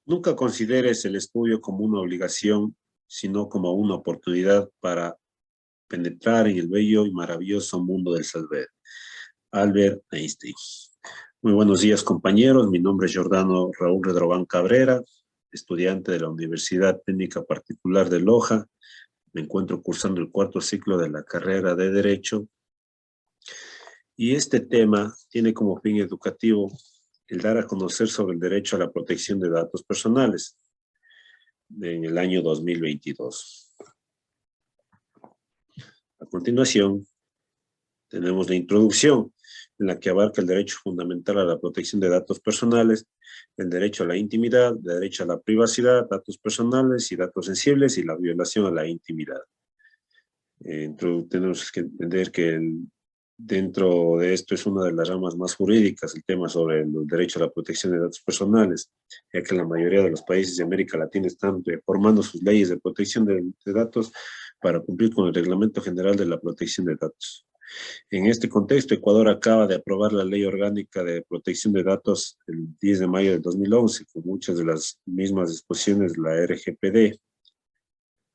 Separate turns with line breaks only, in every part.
Nunca consideres el estudio como una obligación, sino como una oportunidad para penetrar en el bello y maravilloso mundo del saber. Albert Einstein. Muy buenos días, compañeros. Mi nombre es Jordano Raúl Redrogán Cabrera, estudiante de la Universidad Técnica Particular de Loja. Me encuentro cursando el cuarto ciclo de la carrera de Derecho. Y este tema tiene como fin educativo el dar a conocer sobre el derecho a la protección de datos personales en el año 2022. A continuación, tenemos la introducción, en la que abarca el derecho fundamental a la protección de datos personales, el derecho a la intimidad, el derecho a la privacidad, datos personales y datos sensibles y la violación a la intimidad. Tenemos que entender que dentro de esto es una de las ramas más jurídicas, el tema sobre el derecho a la protección de datos personales, ya que la mayoría de los países de América Latina están reformando sus leyes de protección de datos para cumplir con el Reglamento General de la Protección de Datos. En este contexto, Ecuador acaba de aprobar la Ley Orgánica de Protección de Datos el 10 de mayo de 2011, con muchas de las mismas disposiciones de la RGPD.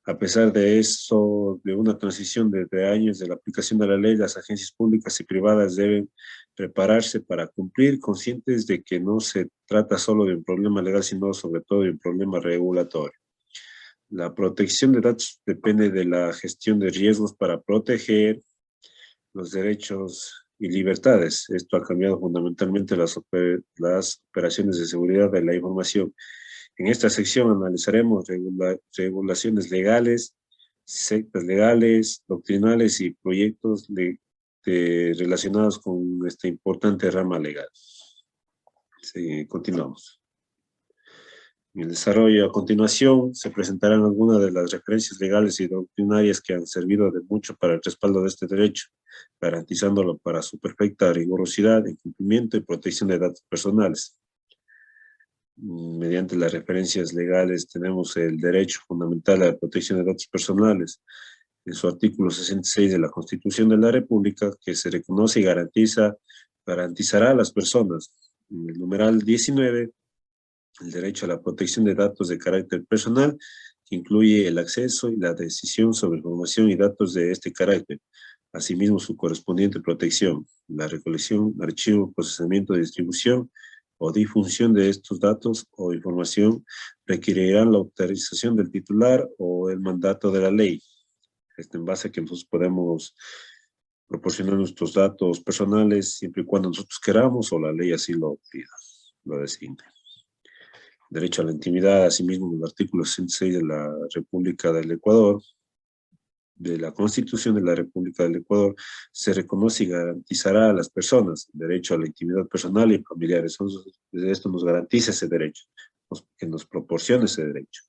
A pesar de eso, de una transición de años de la aplicación de la ley, las agencias públicas y privadas deben prepararse para cumplir, conscientes de que no se trata solo de un problema legal, sino sobre todo de un problema regulatorio. La protección de datos depende de la gestión de riesgos para proteger los derechos y libertades. Esto ha cambiado fundamentalmente las operaciones de seguridad de la información. En esta sección analizaremos regulaciones sectas legales, doctrinales y proyectos relacionados con esta importante rama legal. Sí, continuamos. En el desarrollo a continuación se presentarán algunas de las referencias legales y doctrinarias que han servido de mucho para el respaldo de este derecho, garantizándolo para su perfecta rigurosidad, cumplimiento y protección de datos personales. Mediante las referencias legales tenemos el derecho fundamental a la protección de datos personales, en su artículo 66 de la Constitución de la República, que se reconoce y garantizará a las personas. En el numeral 19, el derecho a la protección de datos de carácter personal, que incluye el acceso y la decisión sobre información y datos de este carácter, asimismo su correspondiente protección, la recolección, archivo, procesamiento, distribución o difusión de estos datos o información requerirán la autorización del titular o el mandato de la ley. En base a que nosotros podemos proporcionar nuestros datos personales siempre y cuando nosotros queramos o la ley así lo pida, lo designe. Derecho a la intimidad, asimismo, en el artículo 66 de la República del Ecuador, de la Constitución de la República del Ecuador, se reconoce y garantizará a las personas derecho a la intimidad personal y familiar. Esto nos garantiza ese derecho, que nos proporciona ese derecho.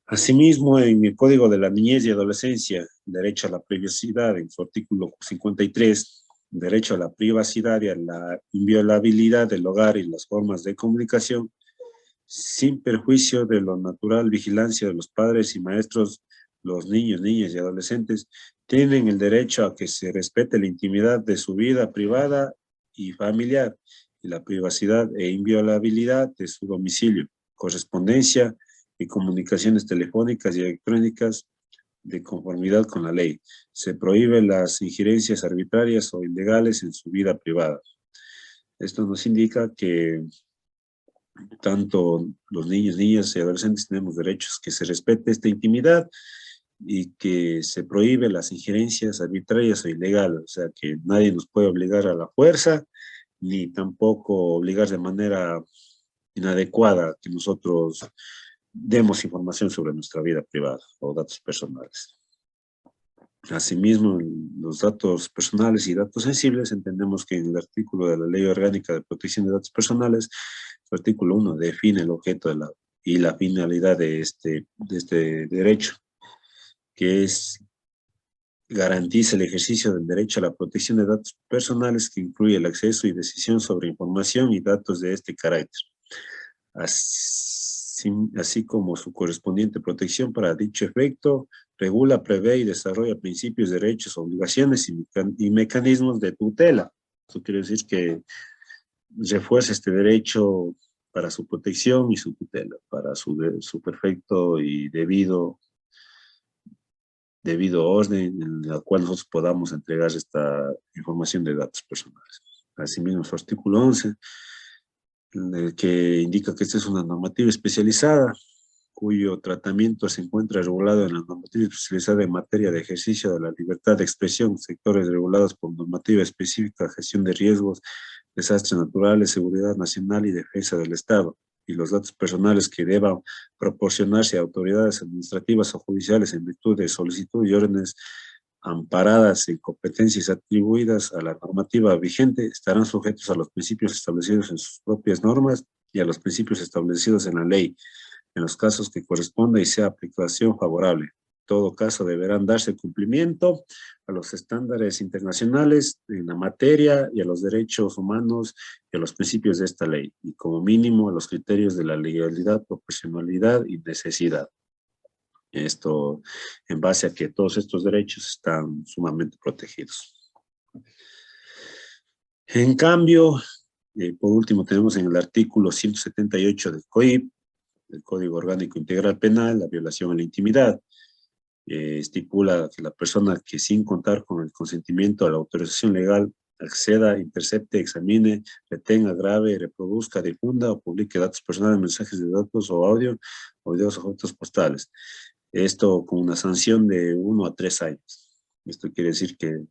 Asimismo, en el Código de la Niñez y Adolescencia, derecho a la privacidad, en su artículo 53, derecho a la privacidad y a la inviolabilidad del hogar y las formas de comunicación, sin perjuicio de lo natural, vigilancia de los padres y maestros, los niños, niñas y adolescentes tienen el derecho a que se respete la intimidad de su vida privada y familiar y la privacidad e inviolabilidad de su domicilio, correspondencia y comunicaciones telefónicas y electrónicas de conformidad con la ley. Se prohíben las injerencias arbitrarias o ilegales en su vida privada. Esto nos indica que tanto los niños, niñas y adolescentes tenemos derechos, que se respete esta intimidad y que se prohíbe las injerencias arbitrarias o ilegales, o sea, que nadie nos puede obligar a la fuerza, ni tampoco obligar de manera inadecuada que nosotros demos información sobre nuestra vida privada o datos personales. Asimismo, los datos personales y datos sensibles, entendemos que en el artículo de la Ley Orgánica de Protección de Datos Personales, su artículo 1 define el objeto y la finalidad de este derecho, que es garantiza el ejercicio del derecho a la protección de datos personales, que incluye el acceso y decisión sobre información y datos de este carácter, así como su correspondiente protección para dicho efecto, regula, prevé y desarrolla principios, derechos, obligaciones y mecanismos de tutela. Esto quiere decir que refuerza este derecho para su protección y su tutela, para su perfecto y debido orden en el cual nosotros podamos entregar esta información de datos personales. Asimismo, su artículo 11, en el que indica que esta es una normativa especializada, cuyo tratamiento se encuentra regulado en la normativa especializada en materia de ejercicio de la libertad de expresión, sectores regulados por normativa específica, gestión de riesgos, desastres naturales, seguridad nacional y defensa del Estado, y los datos personales que deban proporcionarse a autoridades administrativas o judiciales en virtud de solicitud y órdenes amparadas en competencias atribuidas a la normativa vigente, estarán sujetos a los principios establecidos en sus propias normas y a los principios establecidos en la ley, en los casos que corresponda y sea aplicación favorable. En todo caso, deberán darse cumplimiento a los estándares internacionales en la materia y a los derechos humanos y a los principios de esta ley, y como mínimo a los criterios de la legalidad, proporcionalidad y necesidad. Esto en base a que todos estos derechos están sumamente protegidos. En cambio, por último, tenemos en el artículo 178 del COIP, el Código Orgánico Integral Penal, la violación a la intimidad. Estipula que la persona que sin contar con el consentimiento a la autorización legal acceda, intercepte, examine, retenga, grave, reproduzca, difunda o publique datos personales, mensajes de datos o audio, o videos o fotos postales. Esto con una sanción de 1 a 3 años. Esto quiere decir que,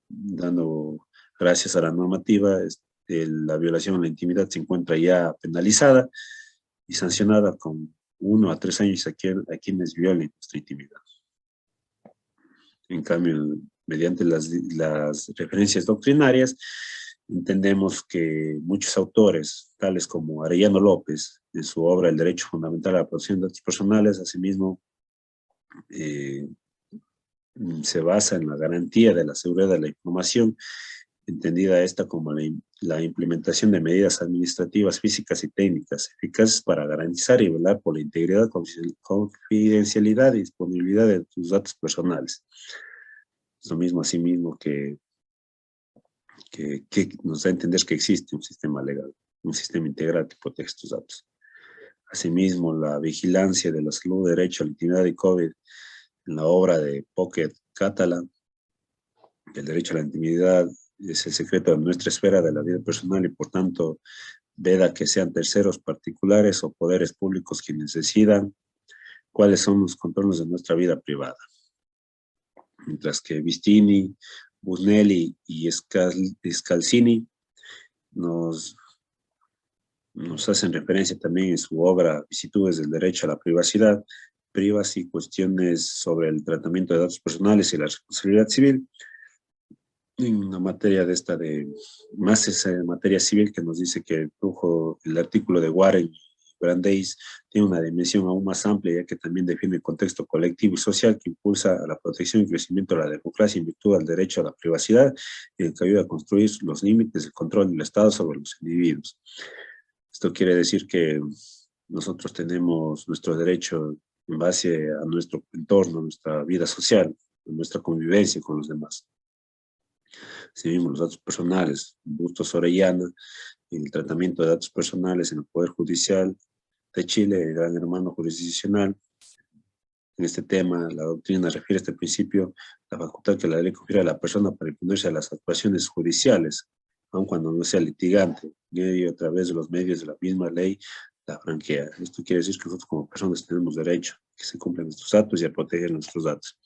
dando gracias a la normativa, la violación a la intimidad se encuentra ya penalizada y sancionada con 1 a 3 años a quienes violen nuestra intimidad. En cambio, mediante las referencias doctrinarias, entendemos que muchos autores, tales como Arellano López, en su obra El Derecho Fundamental a la Protección de Datos Personales, asimismo, se basa en la garantía de la seguridad de la información, entendida esta como la implementación de medidas administrativas, físicas y técnicas eficaces para garantizar y velar por la integridad, confidencialidad y disponibilidad de tus datos personales. Es lo mismo, asimismo, que nos da a entender que existe un sistema legal, un sistema integral que protege estos datos. Asimismo, la vigilancia de la salud, derecho a la intimidad y COVID, en la obra de Pocket Catalan, el derecho a la intimidad es el secreto de nuestra esfera de la vida personal y por tanto veda que sean terceros particulares o poderes públicos quienes decidan cuáles son los contornos de nuestra vida privada. Mientras que Vistini, Busnelli y Scalzini nos hacen referencia también en su obra Vicisitudes del derecho a la privacidad, privacy, cuestiones sobre el tratamiento de datos personales y la responsabilidad civil, en una materia más esa materia civil que nos dice que el artículo de Warren y Brandeis tiene una dimensión aún más amplia, ya que también define el contexto colectivo y social que impulsa a la protección y crecimiento de la democracia en virtud del derecho a la privacidad y el que ayuda a construir los límites del control del Estado sobre los individuos. Esto quiere decir que nosotros tenemos nuestro derecho en base a nuestro entorno, nuestra vida social, nuestra convivencia con los demás. Asimismo, los datos personales, Bustos Orellana, el tratamiento de datos personales en el Poder Judicial de Chile, el Gran Hermano Jurisdiccional. En este tema, la doctrina refiere a este principio la facultad que la ley confiere a la persona para imponerse a las actuaciones judiciales, aun cuando no sea litigante, y a través de los medios de la misma ley la franquea. Esto quiere decir que nosotros como personas tenemos derecho a que se cumplan nuestros datos y a proteger nuestros datos,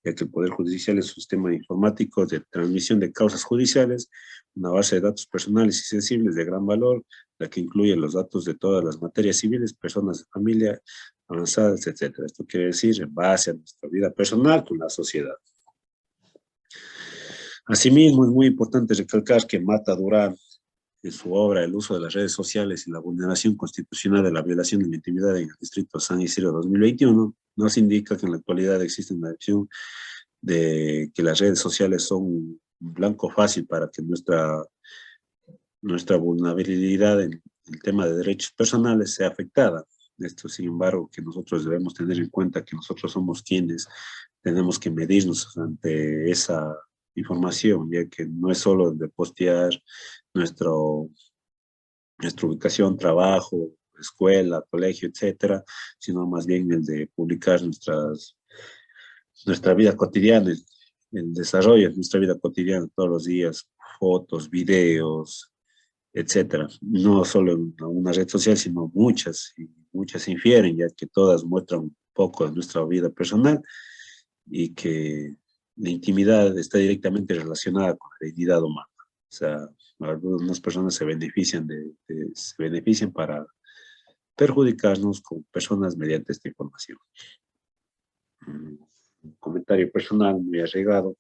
ya que el Poder Judicial es un sistema informático de transmisión de causas judiciales, una base de datos personales y sensibles de gran valor, la que incluye los datos de todas las materias civiles, personas de familia, avanzadas, etc. Esto quiere decir en base a nuestra vida personal con la sociedad. Asimismo, es muy importante recalcar que Mata Durán, en su obra El uso de las redes sociales y la vulneración constitucional de la violación de la intimidad en el Distrito San Isidro 2021, nos indica que en la actualidad existe una visión de que las redes sociales son un blanco fácil para que nuestra vulnerabilidad en el tema de derechos personales sea afectada. Esto, sin embargo, que nosotros debemos tener en cuenta que nosotros somos quienes tenemos que medirnos ante esa información, ya que no es solo de postear nuestro nuestra ubicación, trabajo, escuela, colegio, etcétera, sino más bien el de publicar nuestra vida cotidiana, el desarrollo de nuestra vida cotidiana todos los días, fotos, videos, etcétera. No solo en una red social, sino muchas, y muchas infieren, ya que todas muestran un poco de nuestra vida personal y que la intimidad está directamente relacionada con la dignidad humana. O sea, algunas personas se benefician, se benefician para perjudicarnos como personas mediante esta información. Un comentario personal muy arraigado.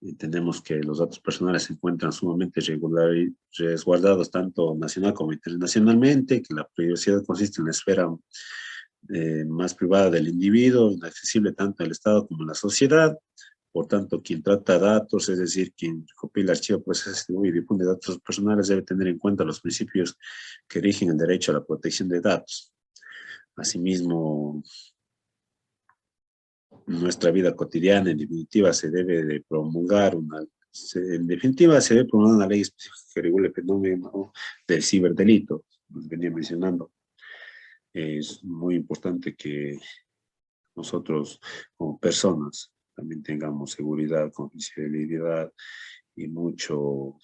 Entendemos que los datos personales se encuentran sumamente resguardados tanto nacional como internacionalmente, que la privacidad consiste en la esfera más privada del individuo, inaccesible tanto al Estado como a la sociedad. Por tanto, quien trata datos, es decir, quien recopila, archiva, procesa, distribuye y difunde datos personales, debe tener en cuenta los principios que rigen el derecho a la protección de datos. Asimismo, nuestra vida cotidiana, en definitiva, se debe de promulgar en definitiva, se debe promulgar una ley específica que regule el fenómeno del ciberdelito, nos venía mencionando. Es muy importante que nosotros, como personas, también tengamos seguridad, confidencialidad y mucho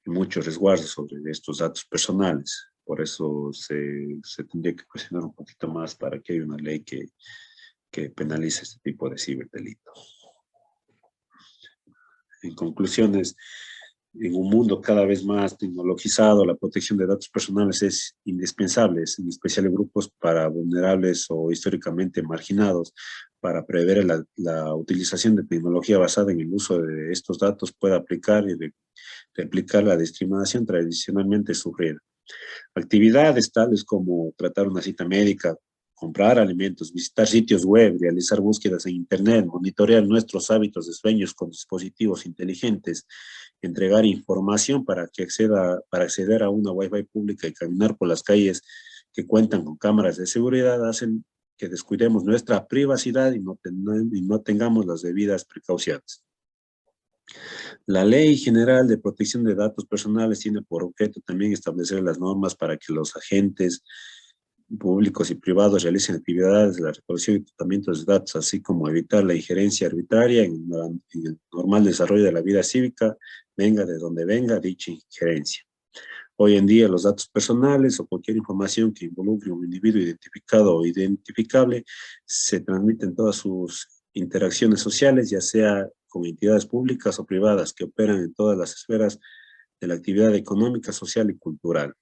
resguardo sobre estos datos personales. Por eso se tendría que cuestionar un poquito más para que haya una ley que penalice este tipo de ciberdelitos. En conclusiones, en un mundo cada vez más tecnologizado, la protección de datos personales es indispensable, en especial en grupos para vulnerables o históricamente marginados, para prever la utilización de tecnología basada en el uso de estos datos puede aplicar y replicar la discriminación tradicionalmente sufrida. Actividades tales como tratar una cita médica, comprar alimentos, visitar sitios web, realizar búsquedas en Internet, monitorear nuestros hábitos de sueños con dispositivos inteligentes, entregar información para acceder a una Wi-Fi pública y caminar por las calles que cuentan con cámaras de seguridad hacen que descuidemos nuestra privacidad y no tengamos las debidas precauciones. La Ley General de Protección de Datos Personales tiene por objeto también establecer las normas para que los agentes públicos y privados realicen actividades de la recolección y tratamiento de datos, así como evitar la injerencia arbitraria en el normal desarrollo de la vida cívica, venga de donde venga dicha injerencia. Hoy en día los datos personales o cualquier información que involucre a un individuo identificado o identificable se transmiten todas sus interacciones sociales, ya sea con entidades públicas o privadas que operan en todas las esferas de la actividad económica, social y cultural.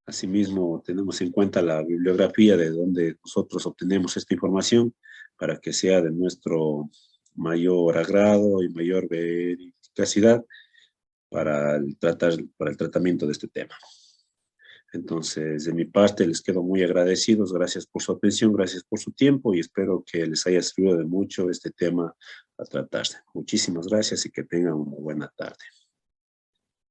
Asimismo, tenemos en cuenta la bibliografía de donde nosotros obtenemos esta información para que sea de nuestro mayor agrado y mayor verificacidad para el tratamiento de este tema. Entonces, de mi parte, les quedo muy agradecidos. Gracias por su atención, gracias por su tiempo y espero que les haya servido de mucho este tema a tratarse. Muchísimas gracias y que tengan una buena tarde.